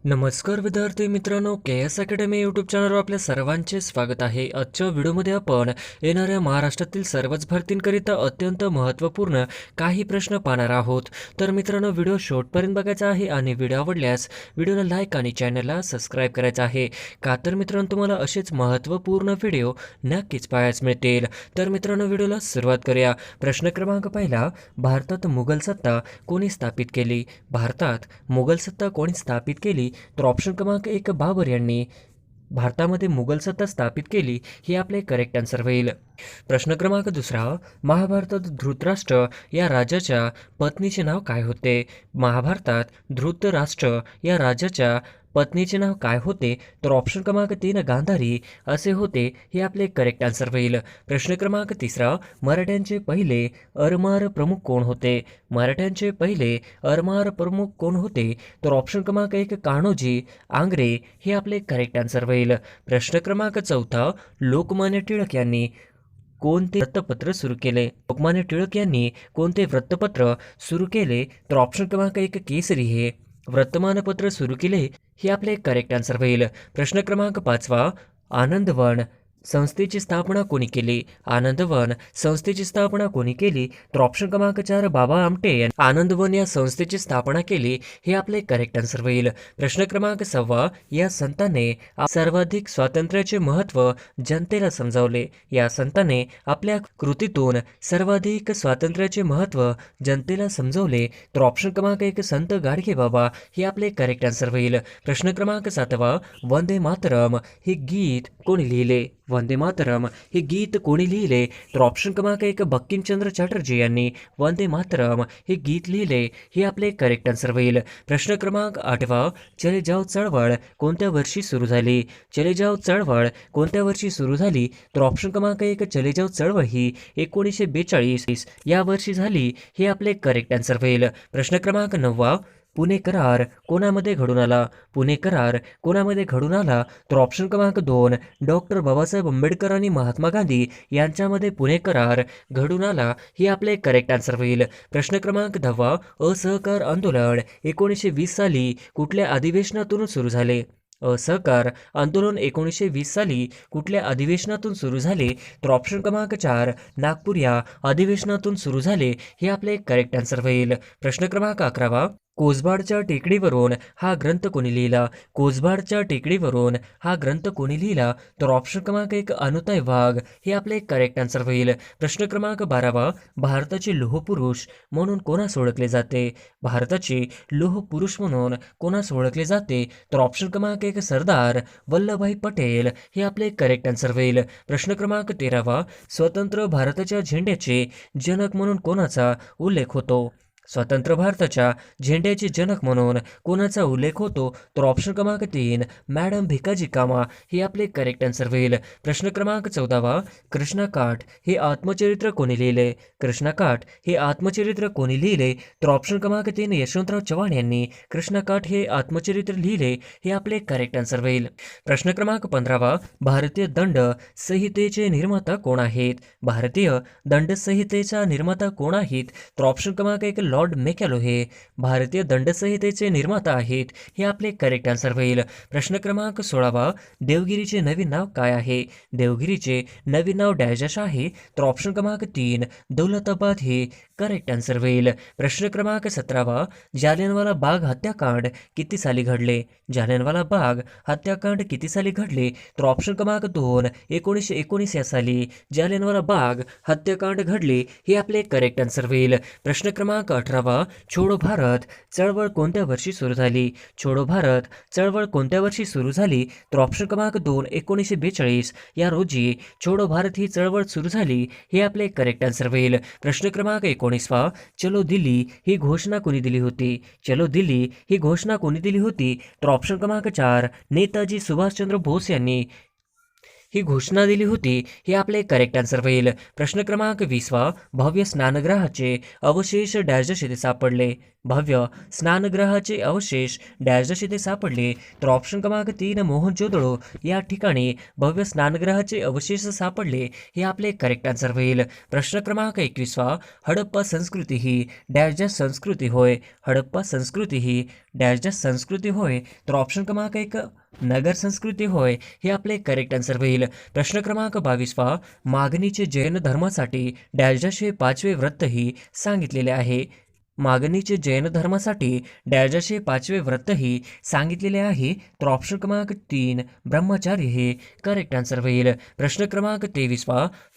नमस्कार विद्यार्थी मित्रांनो, के एस अकॅडमी यूट्यूब चॅनलवर आपल्या सर्वांचे स्वागत आहे. आजच्या व्हिडिओमध्ये आपण येणाऱ्या महाराष्ट्रातील सर्वच भरतींकरिता अत्यंत महत्त्वपूर्ण काही प्रश्न पाहणार आहोत. तर मित्रांनो, व्हिडिओ शेवटपर्यंत बघायचा आहे आणि व्हिडिओ आवडल्यास व्हिडिओला लाईक आणि चॅनलला सबस्क्राईब करायचं आहे. का तर मित्रांनो, तुम्हाला असेच महत्त्वपूर्ण व्हिडिओ नक्कीच पाहायला मिळतील. तर मित्रांनो, व्हिडिओला सुरुवात करूया. प्रश्न क्रमांक पहिला, भारतात मुघल सत्ता कोणी स्थापित केली? भारतात मुघल सत्ता कोणी स्थापित केली? तर ऑप्शन क्रमांक एक, बाबर यांनी भारतामध्ये मुघल सत्ता स्थापित केली, हे आपले करेक्ट आन्सर होईल. प्रश्न क्रमांक दुसरा, महाभारतात धृतराष्ट्र या राजाच्या पत्नीचे नाव काय होते? महाभारतात धृतराष्ट्र या राजाच्या पत्नीचे नाव काय होते? तर ऑप्शन क्रमांक तीन, गांधारी असे होते, हे आपले करेक्ट आन्सर होईल. प्रश्न क्रमांक तिसरा, मराठ्यांचे पहिले अरमार प्रमुख कोण होते? मराठ्यांचे पहिले अरमार प्रमुख कोण होते? तर ऑप्शन क्रमांक एक, कान्होजी आंग्रे हे आपले करेक्ट आन्सर होईल. प्रश्न क्रमांक चौथा, लोकमान्य टिळक यांनी कोणते वृत्तपत्र सुरू केले? लोकमान्य टिळक यांनी कोणते वृत्तपत्र सुरू केले? तर ऑप्शन क्रमांक एक, केसरी हे वर्तमानपत्र सुरू केले, हे आपले करेक्ट आन्सर होईल. प्रश्न क्रमांक पाचवा, आनंदवन संस्थेची स्थापना कोणी केली? आनंदवन संस्थेची स्थापना कोणी केली? तर ऑप्शन क्रमांक चार, बाबा आमटे यांनी आनंदवन या संस्थेची स्थापना केली, हे आपले करेक्ट आन्सर होईल. प्रश्न क्रमांक सहावा, या संतांनी सर्वाधिक स्वातंत्र्याचे महत्त्व जनतेला समजावले. या संतांनी आपल्या कृतीतून सर्वाधिक स्वातंत्र्याचे महत्त्व जनतेला समजावले. तर ऑप्शन क्रमांक एक, संत गाडगे बाबा हे आपले करेक्ट आन्सर होईल. प्रश्न क्रमांक सातवा, वंदे मातरम हे गीत कोणी लिहिले? वंदे मातरम हे गीत कोणी लिहिले? तर ऑप्शन क्रमांक एक, बंकिमचंद्र चॅटर्जी यांनी वंदे मातरम हे गीत लिहिले, हे आपले करेक्ट आन्सर होईल. प्रश्न क्रमांक आठवा, चले जाव चळवळ कोणत्या वर्षी सुरू झाली? चले जाव चळवळ कोणत्या वर्षी सुरू झाली? तर ऑप्शन क्रमांक एक, चले जाव चळवळ ही 1942 या वर्षी झाली, हे आपले करेक्ट आन्सर होईल. प्रश्न क्रमांक नववा, पुणे करार कोणामध्ये घडून आला? पुणे करार कोणामध्ये घडून आला? तर ऑप्शन क्रमांक दोन, डॉक्टर बाबासाहेब आंबेडकर आणि महात्मा गांधी यांच्यामध्ये पुणे करार घडून आला, हे आपले करेक्ट आन्सर होईल. प्रश्न क्रमांक दहावा, असहकार आंदोलन 1920 साली कुठल्या अधिवेशनातून सुरू झाले? असहकार आंदोलन 1920 साली कुठल्या अधिवेशनातून सुरू झाले? तर ऑप्शन क्रमांक चार, नागपूर या अधिवेशनातून सुरू झाले, हे आपले करेक्ट आन्सर होईल. प्रश्न क्रमांक अकरावा, कोसबाडच्या टेकडीवरून हा ग्रंथ कोणी लिहिला? कोसबाडच्या टेकडीवरून हा ग्रंथ कोणी लिहिला? तर ऑप्शन क्रमांक एक, अनुताई वाघ हे आपले करेक्ट आन्सर होईल. प्रश्न क्रमांक बारावा, भारताचे लोहपुरुष म्हणून कोणास ओळखले जाते? भारताचे लोहपुरुष म्हणून कोणास ओळखले जाते? तर ऑप्शन क्रमांक एक, सरदार वल्लभभाई पटेल हे आपले करेक्ट आन्सर होईल. प्रश्न क्रमांक तेरावा, स्वतंत्र भारताच्या झेंड्याचे जनक म्हणून कोणाचा उल्लेख होतो? स्वतंत्र भारताच्या झेंड्याचे जनक म्हणून कोणाचा उल्लेख होतो? तर ऑप्शन क्रमांक तीन, मॅडम भिकाजी कामा हे आपले करेक्ट आन्सर होईल. प्रश्न क्रमांक चौदावा, कृष्णाकाठ हे आत्मचरित्र कोणी लिहिले? कृष्णाकाठ हे आत्मचरित्र कोणी लिहिले? तर ऑप्शन क्रमांक तीन, यशवंतराव चव्हाण यांनी कृष्णाकाठ हे आत्मचरित्र लिहिले, हे आपले करेक्ट आन्सर होईल. प्रश्न क्रमांक पंधरावा, भारतीय दंड संहितेचे निर्माता कोण आहेत? भारतीय दंड संहितेचा निर्माता कोण आहेत? तर ऑप्शन क्रमांक एक, लॉर्ड मेकॅलो हे भारतीय दंडसंहितेचे निर्माता आहेत, हे आपले करेक्ट आन्सर होईल. प्रश्न क्रमांक 16वा, देवगिरीचे नवीन नाव काय आहे? देवगिरीचे नवीन नाव डॅश आहे. तर ऑप्शन क्रमांक तीन, दौलताबाद हे करेक्ट आन्सर होईल. प्रश्न क्रमांक 17वा, जालियनवाला बाग हत्याकांड किती साली घडले? जालियनवाला बाग हत्याकांड किती साली घडले? तर ऑप्शन क्रमांक दोन, 1919 या साली जालियनवाला बाग हत्याकांड घडले, हे आपले करेक्ट आन्सर होईल. प्रश्न क्रमांक 18वा, छोडो भारत चळवळ कोणत्या वर्षी सुरू झाली? छोडो भारत चळवळ कोणत्या वर्षी सुरू झाली? तर ऑप्शन क्रमांक दोन, 1942 या रोजी छोडो भारत ही चळवळ सुरू झाली, हे आपले करेक्ट आन्सर होईल. प्रश्न क्रमांक 19वा, चलो दिल्ली ही घोषणा कोणी दिली होती? चलो दिल्ली ही घोषणा कोणी दिली होती? तर ऑप्शन क्रमांक चार, नेताजी सुभाषचंद्र बोस यांनी ही घोषणा दिली होती? हे आपले करेक्ट आन्सर होईल. प्रश्न क्रमांक 20 भव्य स्नानगृहाचे अवशेष डॅश डॅश येथे सापडले. भव्य स्नानगृहाचे अवशेष डॅश डॅश येथे सापडले. तर ऑप्शन क्रमांक 3 मोहनजोदडो या ठिकाणी भव्य स्नानगृहाचे अवशेष सापडले. हे आपले करेक्ट आन्सर होईल. प्रश्न क्रमांक 21 हडप्पा संस्कृती ही डॅश डॅश संस्कृती होय. हडप्पा संस्कृती ही डॅश डॅश संस्कृती होय. तर ऑप्शन क्रमांक 1 नगर संस्कृती होय. हे आपले करेक्ट आन्सर होईल. प्रश्न क्रमांक 22 मागणीचे जैन धर्मासाठी डॅश डॅश हे 5वे व्रतही सांगितलेले आहे. मागणीचे जैन धर्मासाठी डॅश डॅश हे 5वे व्रतही सांगितलेले आहे. तर ऑप्शन क्रमांक 3 ब्रह्मचारी हे करेक्ट आन्सर होईल. प्रश्न क्रमांक 23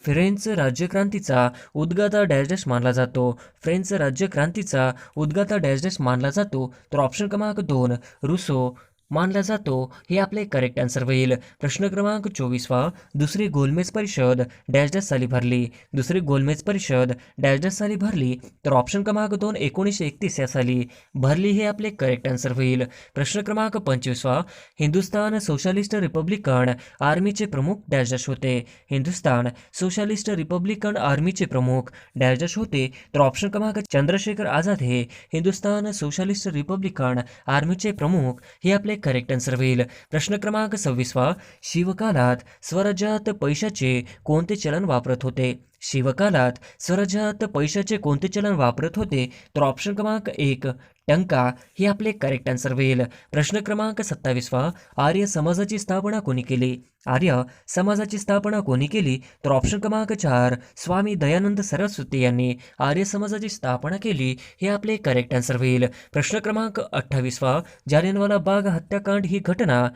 फ्रेंच राज्यक्रांतीचा उद्गाता डॅश डॅश मानला जातो. फ्रेंच राज्यक्रांतीचा उद्गाता डॅश डॅश मानला जातो. तर ऑप्शन क्रमांक 2 रुसो मानला जातो. हे आपले करेक्ट आन्सर होईल. प्रश्न क्रमांक 24 दुसरी गोलमेज परिषद डॅश डॅश साली भरली. दुसरी गोलमेज परिषद डॅश डॅश साली भरली. तर ऑप्शन क्रमांक 2 1931 या साली भरली. हे आपले करेक्ट आन्सर होईल. प्रश्न क्रमांक 25 हिंदुस्थान सोशलिस्ट रिपब्लिकन आर्मीचे प्रमुख डॅश डॅश होते. हिंदुस्थान सोशलिस्ट रिपब्लिकन आर्मीचे प्रमुख डॅश डॅश होते. तर ऑप्शन क्रमांक चंद्रशेखर आझाद हे हिंदुस्थान सोशलिस्ट रिपब्लिकन आर्मीचे प्रमुख. हे आपले करेक्ट आन्सर होईल. प्रश्न क्रमांक 26 शिवकालात स्वराज्यात पैशाचे कोणते चलन वापरत होते. शिवकालात स्वराज्यात पैशाचे कोणते चलन वापरत होते. तर ऑप्शन क्रमांक 1 टंका. हे आपले करेक्ट आन्सर होईल. प्रश्न क्रमांक 27 आर्य समाजाची स्थापना कोणी केली. आर्य समाजाची स्थापना कोणी केली. तर ऑप्शन क्रमांक 4 स्वामी दयानंद सरस्वती यांनी आर्य समाजाची स्थापना केली. हे आपले करेक्ट आन्सर होईल. प्रश्न क्रमांक 28 जालियनवाला बाग हत्याकांड ही घटना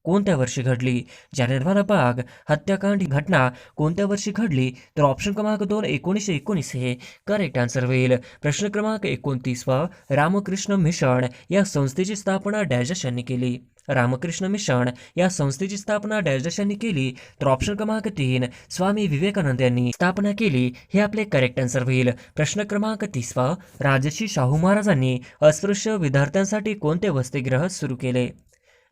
कोणत्या वर्षी घडली. जालियनवाला बाग हत्याकांड ही घटना कोणत्या वर्षी घडली. तर ऑप्शन क्रमांक 2 1919 हे करेक्ट आन्सर होईल. प्रश्न क्रमांक 29 रामकृष्ण मिशन या संस्थेची स्थापना डॅश डॅश यांनी केली. रामकृष्ण मिशन या संस्थेची स्थापना डॅश डॅश यांनी केली. तर ऑप्शन क्रमांक 3 स्वामी विवेकानंद यांनी स्थापना केली. हे आपले करेक्ट आन्सर होईल. प्रश्न क्रमांक 30 राजर्षी शाहू महाराजांनी अस्पृश्य विद्यार्थ्यांसाठी कोणते वसतिगृह सुरू केले.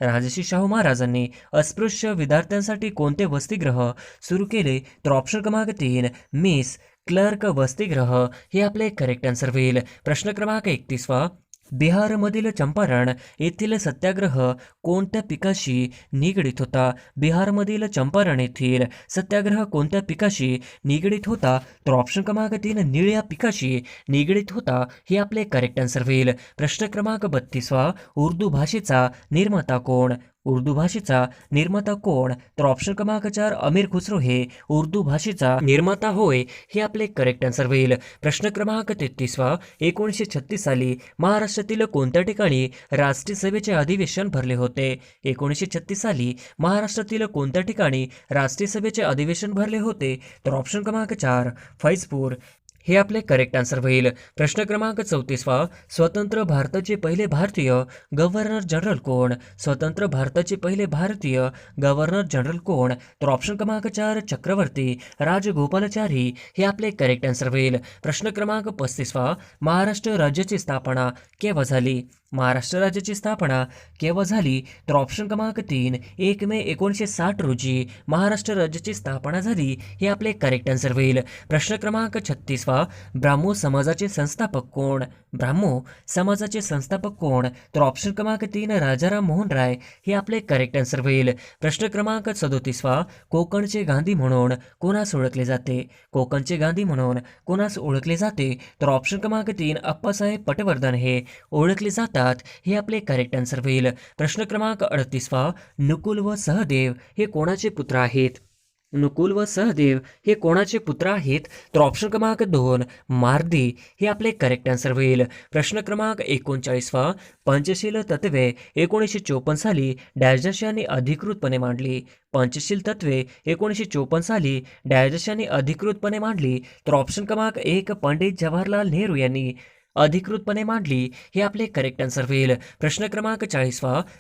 राजर्षी शाहू महाराजांनी अस्पृश्य विद्यार्थ्यांसाठी कोणते वसतिगृह सुरू केले. तर ऑप्शन क्रमांक 3 मिस क्लर्क वसतिगृह. हे आपले करेक्ट आन्सर होईल. प्रश्न क्रमांक 31 बिहारमधील चंपारण येथील सत्याग्रह कोणत्या पिकाशी निगडीत होता. बिहारमधील चंपारण येथील सत्याग्रह कोणत्या पिकाशी निगडीत होता. तर ऑप्शन क्रमांक 3 निळ्या पिकाशी निगडीत होता. हे आपले करेक्ट आन्सर होईल. प्रश्न क्रमांक 32 उर्दू भाषेचा निर्माता कोण. उर्दू भाषेचा निर्माता कोण. तर ऑप्शन क्रमांक 4 अमीर खुसरो हे उर्दू भाषेचा निर्माता होय. हे आपले करेक्ट आन्सर होईल. प्रश्न क्रमांक 33 1936 साली महाराष्ट्रातील कोणत्या ठिकाणी राष्ट्रीय सभेचे अधिवेशन भरले होते. 1936 साली महाराष्ट्रातील कोणत्या ठिकाणी राष्ट्रीय सभेचे अधिवेशन भरले होते. तर ऑप्शन क्रमांक 4 फैजपूर. हे आपले करेक्ट आन्सर होईल. प्रश्न क्रमांक 34 स्वतंत्र भारताचे पहिले भारतीय गव्हर्नर जनरल कोण. स्वतंत्र भारताचे पहिले भारतीय गव्हर्नर जनरल कोण. तर ऑप्शन क्रमांक 4 चक्रवर्ती राजगोपालाचारी. हे आपले करेक्ट आन्सर होईल. प्रश्न क्रमांक 35 महाराष्ट्र राज्याची स्थापना केव्हा झाली. महाराष्ट्र राज्याची स्थापना केव्हा झाली. तर ऑप्शन क्रमांक 3 1 मे 1960 रोजी महाराष्ट्र राज्याची स्थापना झाली. हे आपले करेक्ट आन्सर होईल. प्रश्न क्रमांक 36 ब्राह्मो समाजाचे संस्थापक कोण. ब्राह्मो समाजाचे संस्थापक कोण. तर ऑप्शन क्रमांक 3 राजाराम मोहन राय. हे आपले करेक्ट आन्सर होईल. प्रश्न क्रमांक 37 कोकणचे गांधी म्हणून कोणास ओळखले जाते. कोकणचे गांधी म्हणून कोणास ओळखले जाते. तर ऑप्शन क्रमांक 3 अप्पासाहेब पटवर्धन हे ओळखले जातात. हे आपले करेक्ट आन्सर होईल. प्रश्न क्रमांक 38 नकुल व सहदेव हे कोणाचे पुत्र आहेत. नकुल व सहदेव हे कोणाचे पुत्र आहेत. तर ऑप्शन क्रमांक 2 मार्दी. हे आपले करेक्ट आन्सर होईल. प्रश्न क्रमांक 39 पंचशील तत्वे 1954 साली डॅश डॅश यांनी अधिकृतपणे मांडली. पंचशील तत्वे 1954 साली डॅश डॅश यांनी अधिकृतपणे मांडली. तर ऑप्शन क्रमांक 1 पंडित जवाहरलाल नेहरू यांनी अधिकृतपणे मांडली. हे आपले करेक्ट आन्सर होईल. प्रश्न क्रमांक 40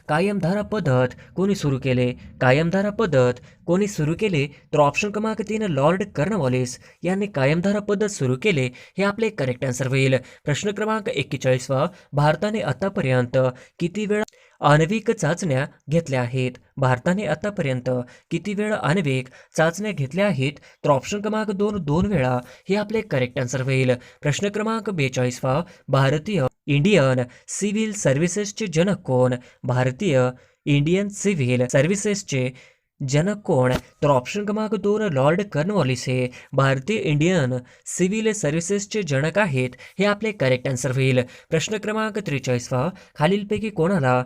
कायमधारा पद्धत कोणी सुरू केले. कायमधारा पद्धत कोणी सुरू केले. तर ऑप्शन क्रमांक 3 लॉर्ड कॉर्नवॉलिस यांनी कायमधारा पद्धत सुरू केले. हे आपले करेक्ट आन्सर होईल. प्रश्न क्रमांक 41 भारताने आतापर्यंत किती वेळा आण्विक चाचण्या घेतल्या आहेत? भारताने आतापर्यंत किती वेळा आण्विक चाचण्या घेतल्या आहेत? तर ऑप्शन क्रमांक 2 2 वेळा हे आपले करेक्ट आन्सर होईल. प्रश्न क्रमांक 42 भारतीय इंडियन सिव्हिल सर्व्हिसेसचे जनक कोण? भारतीय इंडियन सिव्हिल सर्व्हिसेसचे जनक कोण? तर ऑप्शन क्रमांक 2 लॉर्ड कॉर्नवॉलिस हे भारतीय इंडियन सिव्हिल सर्व्हिसेसचे जनक आहेत. हे आपले करेक्ट आन्सर होईल. प्रश्न क्रमांक 43 खालीलपैकी कोणाला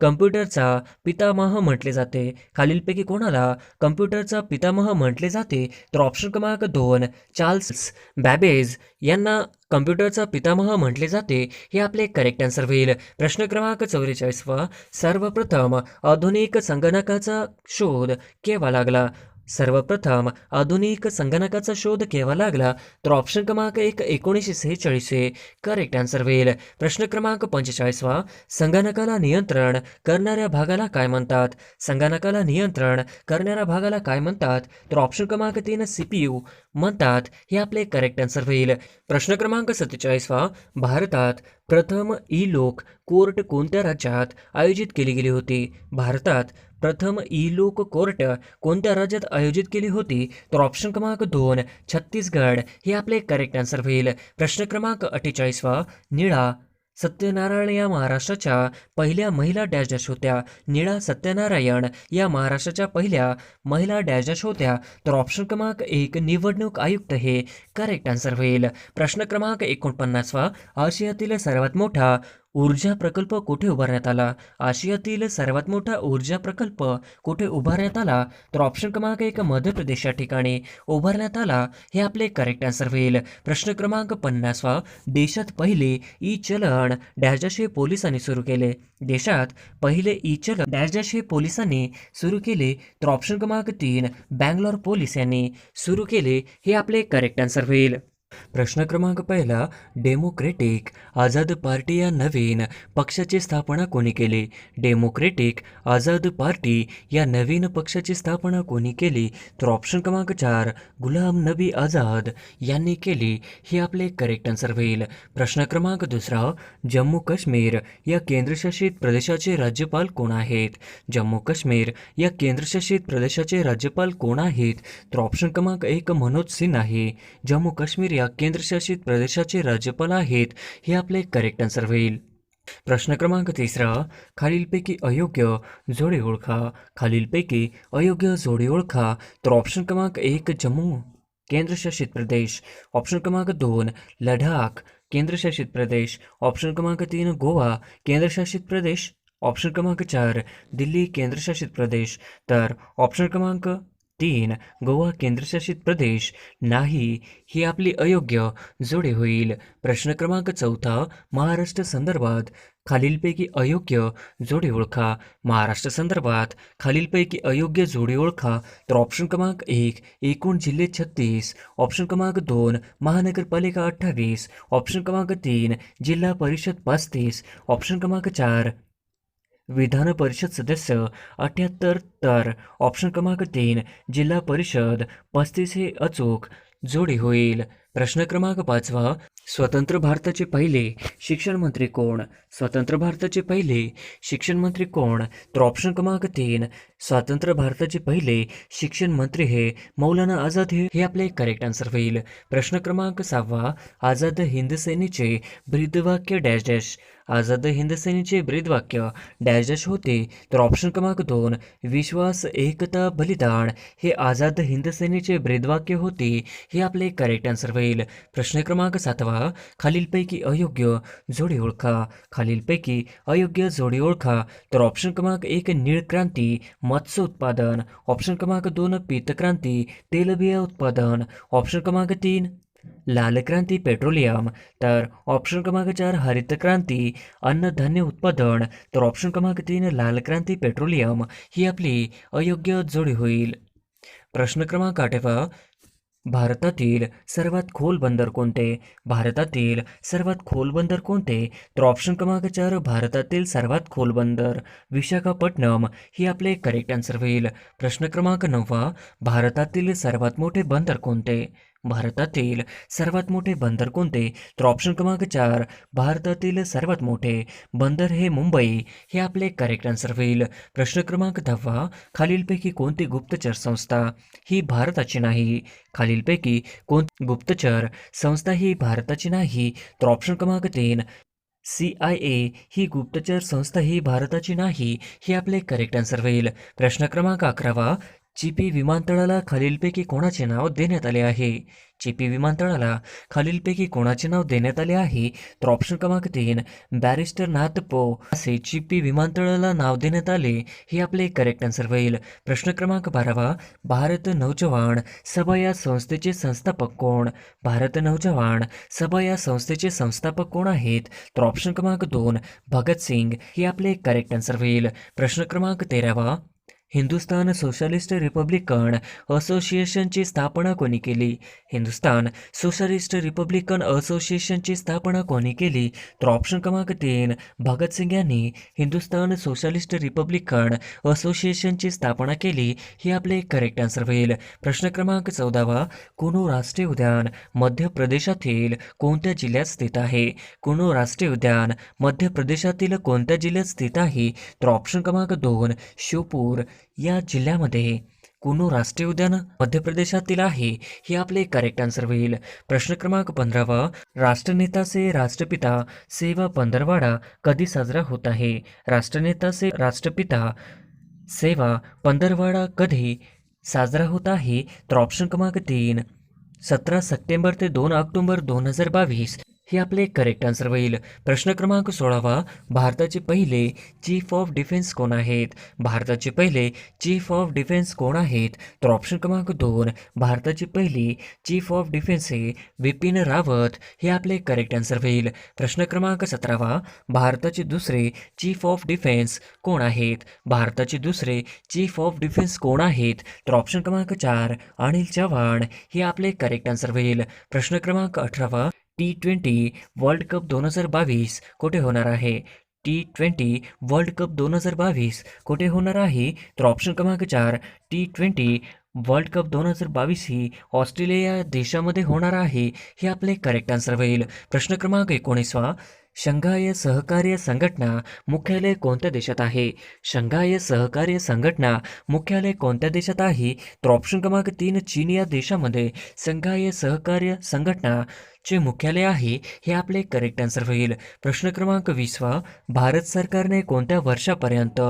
कम्प्युटरचा पितामह म्हटले जाते? खालीलपैकी कोणाला कम्प्युटरचा पितामह म्हटले जाते? तर ऑप्शन क्रमांक 2 चार्ल्स बॅबेज यांना कम्प्युटरचा पितामह म्हटले जाते. हे आपले करेक्ट आन्सर होईल. प्रश्न क्रमांक 44 सर्वप्रथम आधुनिक संगणकाचा शोध केव्हा लागला? सर्वप्रथम आधुनिक संगणकाचा शोध केव्हा लागला? तर ऑप्शन क्रमांक 1 1946 हे करेक्ट आन्सर होईल. प्रश्न क्रमांक 45 संगणकाला नियंत्रण करणाऱ्या भागाला काय म्हणतात? संगणकाला नियंत्रण करणाऱ्या भागाला काय म्हणतात? तर ऑप्शन क्रमांक 3 CPU म्हणतात. हे आपले करेक्ट आन्सर होईल. प्रश्न क्रमांक 47 भारतात प्रथम ई लोक कोर्ट कोणत्या राज्यात आयोजित केली गेली होती? भारतात प्रथम ई लोक कोर्ट कोणत्या राज्यात आयोजित केली होती? तर ऑप्शन क्रमांक 2 छत्तीसगड हे आपले करेक्ट आन्सर होईल. प्रश्न क्रमांक 48 निळा सत्यनारायण या महाराष्ट्राच्या पहिल्या महिला डॅश डॅश होत्या? निळा सत्यनारायण या महाराष्ट्राच्या पहिल्या महिला डॅश डॅश होत्या? तर ऑप्शन क्रमांक 1 निवडणूक आयुक्त हे करेक्ट आन्सर होईल. प्रश्न क्रमांक 49 आशियातील सर्वात मोठा ऊर्जा प्रकल्प कुठे उभारण्यात आला? आशियातील सर्वात मोठा ऊर्जा प्रकल्प कुठे उभारण्यात आला? तर ऑप्शन क्रमांक 1 मध्य प्रदेश या ठिकाणी उभारण्यात आला. हे आपले करेक्ट आन्सर होईल. प्रश्न क्रमांक 50 देशात पहिले ई चलन डॅश डॅश हे पोलिसांनी सुरू केले? देशात पहिले ई चलन डॅश डॅश हे पोलिसांनी सुरू केले? तर ऑप्शन क्रमांक 3 बँगलोर पोलीस यांनी सुरू केले. हे आपले करेक्ट आन्सर होईल. प्रश्न क्रमांक 1 डेमोक्रेटिक आझाद पार्टी या नवीन पक्षाची स्थापना कोणी केली? डेमोक्रेटिक आझाद पार्टी या नवीन पक्षाची स्थापना कोणी केली? तर ऑप्शन क्रमांक 4 गुलाम नबी आझाद यांनी केली. हे आपले करेक्ट आन्सर होईल. प्रश्न क्रमांक 2 जम्मू काश्मीर या केंद्रशासित प्रदेशाचे राज्यपाल कोण आहेत? जम्मू काश्मीर या केंद्रशासित प्रदेशाचे राज्यपाल कोण आहेत? तर ऑप्शन क्रमांक 1 मनोज सिन्हा हे जम्मू काश्मीर या केंद्रशासित प्रदेशाचे राज्यपाल आहेत. हे आपले करेक्ट आन्सर होईल. प्रश्न क्रमांक 3 खालीलपैकी अयोग्य जोडी ओळखा. खालीलपैकी अयोग्य जोडी ओळखा. तर ऑप्शन क्रमांक 1 जम्मू केंद्रशासित प्रदेश, ऑप्शन क्रमांक 2 लडाख केंद्रशासित प्रदेश, ऑप्शन क्रमांक 3 गोवा केंद्रशासित प्रदेश, ऑप्शन क्रमांक 4 दिल्ली केंद्रशासित प्रदेश. तर ऑप्शन क्रमांक 3 गोवा केंद्रशासित प्रदेश नाही. ही आपली अयोग्य जोडी होईल. प्रश्न क्रमांक 4 महाराष्ट्र संदर्भात खालीलपैकी अयोग्य जोडी ओळखा. महाराष्ट्र संदर्भात खालीलपैकी अयोग्य जोडी ओळखा. तर ऑप्शन क्रमांक 1 एकूण जिल्हे 36, ऑप्शन क्रमांक 2 महानगरपालिका 28, ऑप्शन क्रमांक 3 जिल्हा परिषद 35, ऑप्शन क्रमांक 4 विधान परिषद सदस्य 78. तर ऑप्शन क्रमांक 3 जिल्हा परिषद 35 हे अचूक जोडी होईल. प्रश्न क्रमांक 5 स्वतंत्र भारताचे पहिले शिक्षण मंत्री कोण? स्वतंत्र भारताचे पहिले शिक्षण मंत्री कोण? तर ऑप्शन क्रमांक 3 स्वतंत्र भारताचे पहिले शिक्षण मंत्री हे मौलाना आझाद हे आपले करेक्ट आन्सर होईल. प्रश्न क्रमांक 6 आझाद हिंद सेनेचे ब्रीदवाक्य डॅश डॅश. आझाद हिंद सेनेचे ब्रीदवाक्य डॅश डॅश होते. तर ऑप्शन क्रमांक 2 विश्वास एकता बलिदान हे आझाद हिंद सेनेचे ब्रीदवाक्य होते. हे आपले करेक्ट आन्सर होईल. प्रश्न क्रमांक 7 खालीलपैकी अयोग्य जोडी ओळखा. खालीलपैकी अयोग्य जोडी ओळखा. तर ऑप्शन क्रमांक 1 नीळ क्रांती मत्स्य उत्पादन, ऑप्शन क्रमांक 2 पीतक्रांती तेलबिया उत्पादन, ऑप्शन क्रमांक 3 लाल क्रांती पेट्रोलियम, तर ऑप्शन क्रमांक 4 हरित क्रांती अन्नधान्य उत्पादन, तर ऑप्शन क्रमांक 3 लाल क्रांती पेट्रोलियम ही आपली अयोग्य जोडी होईल. प्रश्न क्रमांक 8 भारतातील सर्वात खोल बंदर कोणते? भारतातील सर्वात खोल बंदर कोणते? तर ऑप्शन क्रमांक 4 भारतातील सर्वात खोल बंदर विशाखापट्टणम ही आपले करेक्ट आन्सर होईल. प्रश्न क्रमांक 9 भारतातील सर्वात मोठे बंदर कोणते? भारतातील सर्वात मोठे बंदर कोणते? तर ऑप्शन क्रमांक 4, भारतातील सर्वात मोठे बंदर हे मुंबई हे आपले करेक्ट आन्सर होईल. प्रश्न क्रमांक 10, खालीलपैकी कोणती गुप्तचर संस्था ही भारताची नाही? खालीलपैकी कोणती गुप्तचर संस्था ही भारताची नाही? तर ऑप्शन क्रमांक 3, CIA ही गुप्तचर संस्था ही भारताची नाही हे आपले करेक्ट आन्सर होईल. प्रश्न क्रमांक 11, चिपी विमानतळाला खालीलपैकी कोणाचे नाव देण्यात आले आहे? चिपी विमानतळाला खालीलपैकी कोणाचे नाव देण्यात आले आहे? तर ऑप्शन क्रमांक 3, बॅरिस्टर नाथ पो असे चिपी विमानतळाला नाव देण्यात आले हे आपले करेक्ट आन्सर होईल. प्रश्न क्रमांक 12, भारत नौजवान सभा या संस्थेचे संस्थापक कोण? भारत नौजवान सभा या संस्थेचे संस्थापक कोण आहेत? तर ऑप्शन क्रमांक 2, भगतसिंग हे आपले करेक्ट आन्सर होईल. प्रश्न क्रमांक 13, हिंदुस्तान सोशलिस्ट रिपब्लिकन असोसिएशनची स्थापना कोणी केली? हिंदुस्तान सोशलिस्ट रिपब्लिकन असोसिएशनची स्थापना कोणी केली? तर ऑप्शन क्रमांक 3, भगतसिंग यांनी हिंदुस्तान सोशलिस्ट रिपब्लिकन असोसिएशनची स्थापना केली हे आपले करेक्ट आन्सर होईल. प्रश्न क्रमांक 14, कुनो राष्ट्रीय उद्यान मध्य प्रदेशातील कोणत्या जिल्ह्यात स्थित आहे? कुनो राष्ट्रीय उद्यान मध्य प्रदेशातील कोणत्या जिल्ह्यात स्थित आहे? तर ऑप्शन क्रमांक 2, श्योपूर या जिल्ह्यामध्ये कुनो राष्ट्रीय उद्यान मध्य प्रदेशातील आहे हे आपले करेक्ट आन्सर होईल. प्रश्न क्रमांक 15, राष्ट्रनेता से राष्ट्रपिता सेवा पंधरवाडा कधी साजरा होत आहे? राष्ट्रनेता से राष्ट्रपिता सेवा पंधरवाडा कधी साजरा होत आहे? तर ऑप्शन क्रमांक 3, 17 सप्टेंबर ते 2 ऑक्टोबर 2022 हे आपले करेक्ट आन्सर होईल. प्रश्न क्रमांक 16, भारताचे पहिले चीफ ऑफ डिफेन्स कोण आहेत? भारताचे पहिले चीफ ऑफ डिफेन्स कोण आहेत? तर ऑप्शन क्रमांक 2, भारताचे पहिले चीफ ऑफ डिफेन्स हे बिपिन रावत हे आपले करेक्ट आन्सर होईल. प्रश्न क्रमांक 17, भारताचे दुसरे चीफ ऑफ डिफेन्स कोण आहेत? भारताचे दुसरे चीफ ऑफ डिफेन्स कोण आहेत? तर ऑप्शन क्रमांक 4, अनिल चव्हाण हे आपले करेक्ट आन्सर होईल. प्रश्न क्रमांक 18, T20 वर्ल्ड कप 2022 कुठे होणार आहे? T20 वर्ल्ड कप 2022 कुठे होणार आहे? तर ऑप्शन क्रमांक 4, T20 वर्ल्ड कप 2022 ही ऑस्ट्रेलिया देशामध्ये होणार आहे हे आपले करेक्ट आन्सर होईल. प्रश्न क्रमांक 19, शंघाय सहकार्य संघटना मुख्यालय कोणत्या देशात आहे? शंघाय सहकार्य संघटना मुख्यालय कोणत्या देशात आहे? तर ऑप्शन क्रमांक 3, चीन या देशामध्ये शंघाय सहकार्य संघटना चे मुख्यालय आहे हे आपले करेक्ट आन्सर होईल. प्रश्न क्रमांक 20, भारत सरकारने कोणत्या वर्षापर्यंत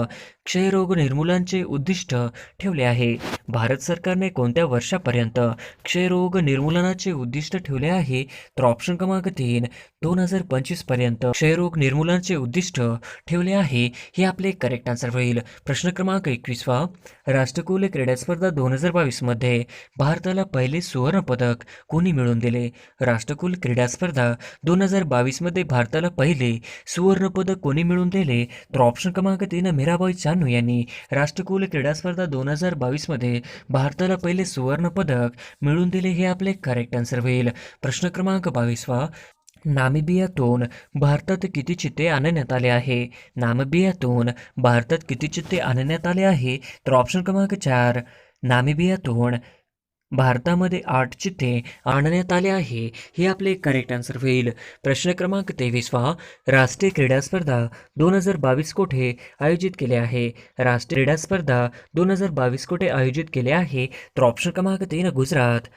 क्षयरोग निर्मूलनाचे उद्दिष्ट ठेवले आहे? भारत सरकारने कोणत्या वर्षापर्यंत क्षयरोग निर्मूलनाचे उद्दिष्ट ठेवले आहे? तर ऑप्शन क्रमांक 3, 2025 पर्यंत क्षयरोग निर्मूलनाचे उद्दिष्ट ठेवले आहे हे आपले करेक्ट आन्सर होईल. प्रश्न क्रमांक 21, राष्ट्रकुल क्रीडा स्पर्धा 2022 मध्ये भारताला पहिले सुवर्ण पदक कोणी मिळवून दिले? राष्ट्रकुल क्रीडा स्पर्धा 2022 मध्ये भारताला पहिले सुवर्ण पदक कोणी मिळवून दिले? तर ऑप्शन क्रमांक 3, मीराबाई चानू यांनी राष्ट्रकुल क्रीडा स्पर्धा 2022 मध्ये भारताला पहिले सुवर्ण पदक मिळवून दिले हे आपले करेक्ट आन्सर होईल. प्रश्न क्रमांक 22, नामिबियातून भारतात किती चित्ते आणण्यात आले आहे? नामिबियातून भारतात किती चित्ते आणण्यात आले आहे? तर ऑप्शन क्रमांक 4, नामिबियातून भारतामध्ये 8 चित्ते आणण्यात आले आहे हे आपले करेक्ट आन्सर होईल. प्रश्न क्रमांक 23, राष्ट्रीय क्रीडा स्पर्धा 2022 कुठे आयोजित केले आहे? राष्ट्रीय क्रीडा स्पर्धा 2022 कुठे आयोजित केले आहे? तर ऑप्शन क्रमांक 3, गुजरात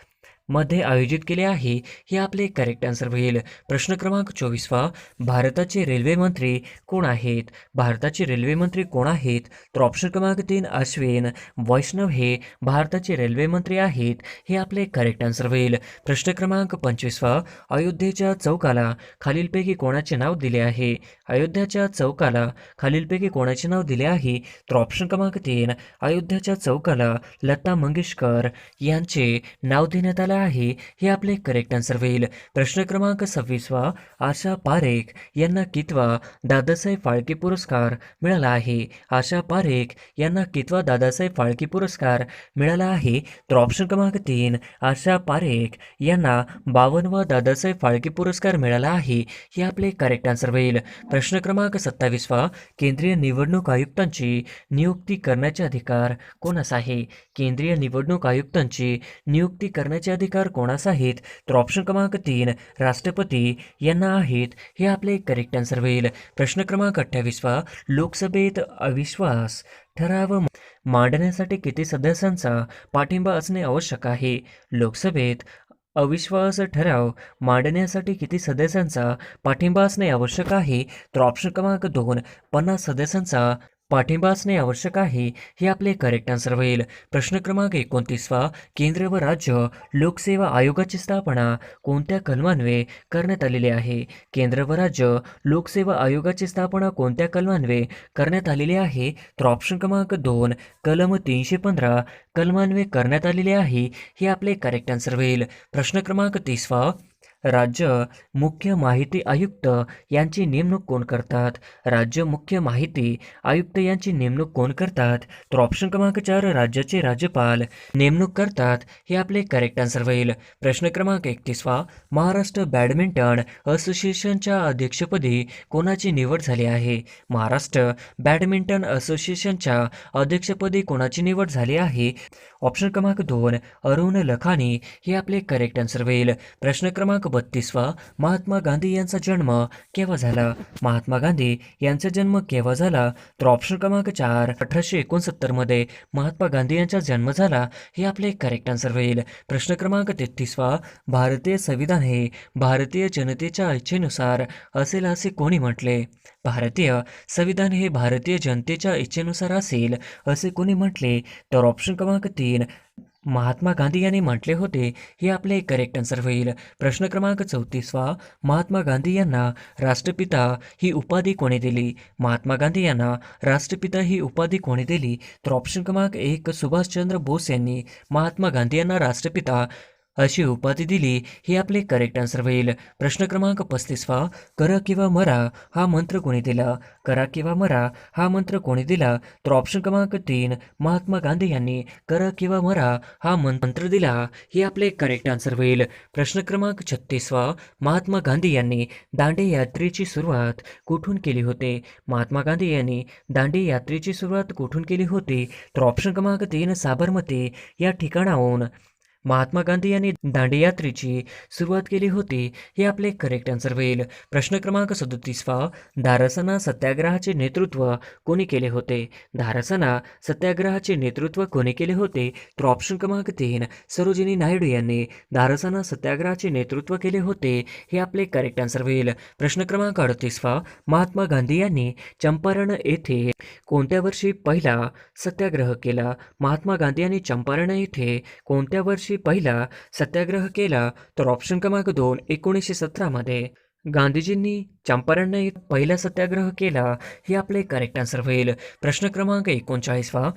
मध्ये आयोजित केले आहे हे आपले करेक्ट आन्सर होईल. प्रश्न क्रमांक 24, भारताचे रेल्वे मंत्री कोण आहेत? भारताचे रेल्वे मंत्री कोण आहेत? तर ऑप्शन क्रमांक 3, अश्विन वैष्णव हे भारताचे रेल्वे मंत्री आहेत हे आपले करेक्ट आन्सर होईल. प्रश्न क्रमांक 25, अयोध्येच्या चौकाला खालीलपैकी कोणाचे नाव दिले आहे? अयोध्याच्या चौकाला खालीलपैकी कोणाचे नाव दिले आहे? तर ऑप्शन क्रमांक 3, अयोध्याच्या चौकाला लता मंगेशकर यांचे नाव देण्यात आले आहे हे आपले करेक्ट आन्सर होईल. प्रश्न क्रमांक 26, आशा पारेख यांना कितवा दादासाहेब फाळके पुरस्कार मिळाला आहे? आशा पारेख यांना कितवा दादासाहेब फाळके पुरस्कार मिळाला आहे? तर ऑप्शन क्रमांक 3, आशा पारेख यांना 52वा दादासाहेब फाळके पुरस्कार मिळाला आहे हे आपले करेक्ट आन्सर होईल. प्रश्न क्रमांक 27, केंद्रीय निवडणूक आयुक्तांची नियुक्ती करण्याचे अधिकार कोणास आहे? केंद्रीय निवडणूक आयुक्तांची नियुक्ती करण्याचे अधिकार कोणास आहेत? तर ऑप्शन क्रमांक 3 राष्ट्रपती यांना आहेत. हे आपले करेक्ट आन्सर होईल. प्रश्न क्रमांक 28 लोकसभेत अविश्वास ठराव मांडण्यासाठी किती सदस्यांचा पाठिंबा असणे आवश्यक आहे? लोकसभेत अविश्वास ठराव मांडण्यासाठी किती सदस्यांचा पाठिंबा असणे आवश्यक आहे? तर ऑप्शन क्रमांक 2 50 सदस्यांचा पाठिंबा असणे आवश्यक आहे. हे आपले करेक्ट आन्सर होईल. प्रश्न क्रमांक 29 केंद्र व राज्य लोकसेवा आयोगाची स्थापना कोणत्या कलमान्वये करण्यात आलेली आहे? केंद्र व राज्य लोकसेवा आयोगाची स्थापना कोणत्या कलमान्वये करण्यात आलेली आहे? तर ऑप्शन क्रमांक 2 कलम 315 कलमान्वये करण्यात आलेले आहे. हे आपले करेक्ट आन्सर होईल. प्रश्न क्रमांक 30 राज्य मुख्य माहिती आयुक्त यांची नेमणूक कोण करतात? राज्य मुख्य माहिती आयुक्त यांची नेमणूक कोण करतात? तर ऑप्शन क्रमांक 4 राज्याचे राज्यपाल नेमणूक करतात. हे आपले करेक्ट आन्सर होईल. प्रश्न क्रमांक 31 महाराष्ट्र बॅडमिंटन असोसिएशनच्या अध्यक्षपदी कोणाची निवड झाली आहे? महाराष्ट्र बॅडमिंटन असोसिएशनच्या अध्यक्षपदी कोणाची निवड झाली आहे? ऑप्शन क्रमांक 2 अरुण लखानी. हे आपले करेक्ट आन्सर होईल. प्रश्न क्रमांक 32 महात्मा गांधी यांचा जन्म केव्हा झाला? महात्मा गांधी यांचा जन्म केव्हा झाला? तर ऑप्शन क्रमांक 4 1869 मध्ये महात्मा गांधी यांचा जन्म झाला. हे आपले करेक्ट आन्सर होईल. प्रश्न क्रमांक 33 भारतीय संविधान हे भारतीय जनतेच्या इच्छेनुसार असेल असे कोणी म्हटले? भारतीय संविधान हे भारतीय जनतेच्या इच्छेनुसार असेल असे कोणी म्हटले? तर ऑप्शन क्रमांक 3 महात्मा गांधी यांनी म्हटले होते. हे आपले करेक्ट आन्सर होईल. प्रश्न क्रमांक 34 महात्मा गांधी यांना राष्ट्रपिता ही उपाधी कोणी दिली? महात्मा गांधी यांना राष्ट्रपिता ही उपाधी कोणी दिली? तर ऑप्शन क्रमांक 1 सुभाषचंद्र बोस यांनी महात्मा गांधी यांना राष्ट्रपिता अशी उपाधी दिली. हे आपले करेक्ट आन्सर होईल. प्रश्न क्रमांक 35 करा किंवा मरा हा मंत्र कोणी दिला? करा किंवा मरा हा मंत्र कोणी दिला? तर ऑप्शन क्रमांक 3 महात्मा गांधी यांनी करा किंवा मरा हा मंत्र दिला. हे आपले करेक्ट आन्सर होईल. प्रश्न क्रमांक 36 महात्मा गांधी यांनी दांडी यात्रेची सुरुवात कुठून केली होती? महात्मा गांधी यांनी दांडी यात्रेची सुरुवात कुठून केली होती? तर ऑप्शन क्रमांक 3 साबरमती या ठिकाणाहून महात्मा गांधी यांनी दांडी यात्रेची सुरुवात केली होती. हे आपले करेक्ट आन्सर होईल. प्रश्न क्रमांक 37 धारसना सत्याग्रहाचे नेतृत्व कोणी केले होते? धारसना सत्याग्रहाचे नेतृत्व कोणी केले होते? तर ऑप्शन क्रमांक 3 सरोजिनी नायडू यांनी धारसना सत्याग्रहाचे नेतृत्व केले होते. हे आपले करेक्ट आन्सर होईल. प्रश्न क्रमांक 38 महात्मा गांधी यांनी चंपारण येथे कोणत्या वर्षी पहिला सत्याग्रह केला? महात्मा गांधी यांनी चंपारण येथे कोणत्या वर्षी पहिला सत्याग्रह केला? तर ऑप्शन क्रमांक 2 1917 मध्ये गांधीजींनी चंपारण येथे पहिला सत्याग्रह केला. हे आपले करेक्ट आन्सर होईल. प्रश्न क्रमांक 39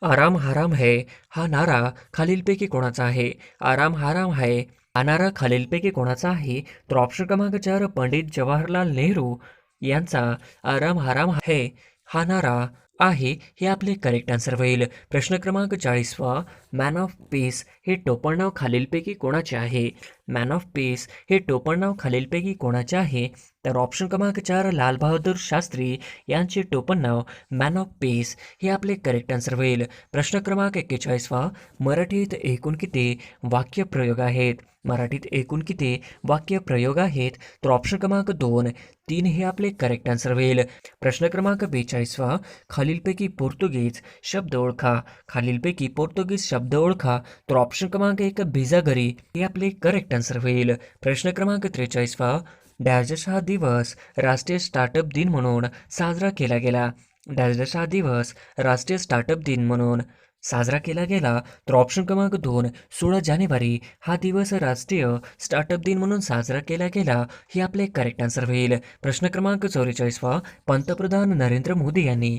आराम हराम है हा नारा खालीलपैकी कोणाचा आहे? आराम हराम है हा नारा खालीलपैकी कोणाचा आहे? तर ऑप्शन क्रमांक 4 पंडित जवाहरलाल नेहरू यांचा आराम हराम है हा नारा आहे. हे आपले करेक्ट आन्सर होईल. प्रश्न क्रमांक 40 मॅन ऑफ पीस हे टोपणनाव खालीलपैकी कोणाचे आहे? मॅन ऑफ पीस हे टोपणनाव खालीलपैकी कोणाचे आहे? तर ऑप्शन क्रमांक 4 लाल बहादूर शास्त्री यांचे टोपणनाव मॅन ऑफ पीस. हे आपले करेक्ट आन्सर होईल. प्रश्न क्रमांक 41 मराठीत एकूण किती वाक्यप्रयोग आहेत? मराठीत एकूण किती वाक्यप्रयोग आहेत? तर ऑप्शन क्रमांक 2 3 हे आपले करेक्ट आन्सर होईल. प्रश्न क्रमांक 42 खालीलपैकी पोर्तुगीज शब्द ओळखा. खालीलपैकी पोर्तुगीज शब्द ओळखा. तर ऑप्शन क्रमांक 1 बिजागरी हे आपले करेक्ट आन्सर होईल. प्रश्न क्रमांक 43 डॅश हा दिवस राष्ट्रीय स्टार्टअप दिन म्हणून साजरा केला गेला. डॅश हा दिवस राष्ट्रीय स्टार्टअप दिन म्हणून साजरा केला गेला. तर ऑप्शन क्रमांक 2 16 जानेवारी हा दिवस राष्ट्रीय स्टार्टअप दिन म्हणून साजरा केला गेला. हे आपले करेक्ट आन्सर होईल. प्रश्न क्रमांक 44 पंतप्रधान नरेंद्र मोदी यांनी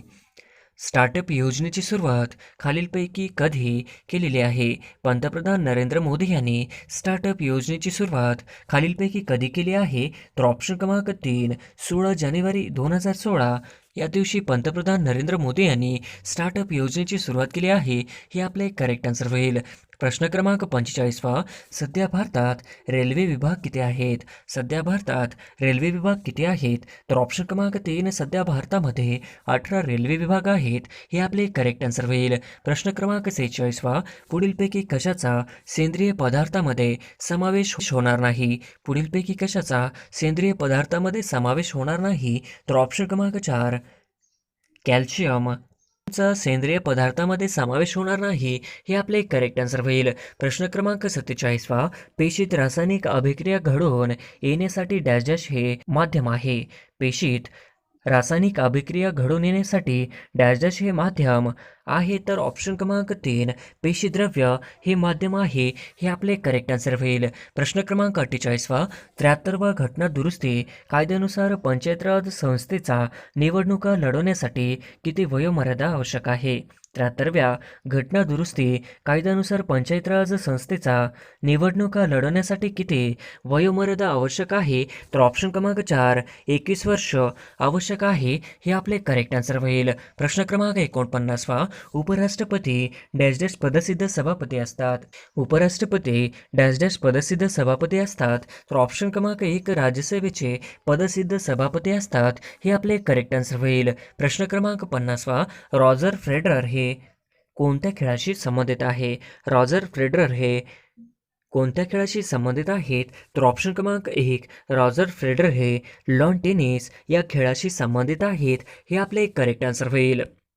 स्टार्टअप योजनेची सुरुवात खालीलपैकी कधी केलेली आहे? पंतप्रधान नरेंद्र मोदी यांनी स्टार्टअप योजनेची सुरुवात खालीलपैकी कधी केली आहे? तर ऑप्शन क्रमांक 3 16 जानेवारी 2016 या दिवशी पंतप्रधान नरेंद्र मोदी यांनी स्टार्टअप योजनेची सुरुवात केली आहे. हे आपले करेक्ट आन्सर होईल. प्रश्न क्रमांक 45वा, सध्या भारतात रेल्वे विभाग किती आहेत? सध्या भारतात रेल्वे विभाग किती आहेत? तर ऑप्शन क्रमांक 3, सध्या भारतामध्ये 18 रेल्वे विभाग आहेत. हे आपले करेक्ट आन्सर होईल. प्रश्न क्रमांक 46वा, पुढीलपैकी कशाचा सेंद्रिय पदार्थामध्ये समावेश होणार नाही? पुढीलपैकी कशाचा सेंद्रिय पदार्थामध्ये समावेश होणार नाही? तर ऑप्शन क्रमांक 4, कॅल्शियम चा सेंद्रिय पदार्थामध्ये समावेश होणार नाही. हे आपले करेक्ट आन्सर होईल. प्रश्न क्रमांक 47वा, पेशीत रासायनिक अभिक्रिया घडवून येण्यासाठी डॅश डॅश हे माध्यम आहे. पेशीत रासायनिक अभिक्रिया घडून येण्यासाठी डॅश डॅश हे माध्यम आहे. तर ऑप्शन क्रमांक 3, पेशीद्रव्य हे माध्यम आहे. हे आपले करेक्ट आन्सर होईल. प्रश्न क्रमांक 48वा, 73वा घटना दुरुस्ती कायद्यानुसार पंचायत राज संस्थेचा निवडणुका लढवण्यासाठी किती वयोमर्यादा आवश्यक आहे? 73व्या घटना दुरुस्ती कायद्यानुसार पंचायत राज संस्थेचा निवडणुका लढवण्यासाठी किती वयोमर्यादा आवश्यक आहे? तर ऑप्शन क्रमांक 4, 21 वर्ष आवश्यक आहे. हे आपले करेक्ट आन्सर होईल. प्रश्न क्रमांक 49वा, उपराष्ट्रपती डॅश डॅश पदसिद्ध सभापती असतात. उपराष्ट्रपती डॅश डॅश पदसिद्ध सभापती असतात. तर ऑप्शन क्रमांक 1, राज्यसभेचे पदसिद्ध सभापती असतात. हे आपले करेक्ट आन्सर होईल. प्रश्न क्रमांक 50वा, रॉजर फेडरर हे कोणत्या खेळाशी संबंधित आहे? रॉजर फेडरर हे कोणत्या खेळाशी संबंधित आहेत? तर ऑप्शन क्रमांक 1, रॉजर फेडरर हे लॉन टेनिस या खेळाशी संबंधित आहेत. हे आपले करेक्ट आन्सर होईल.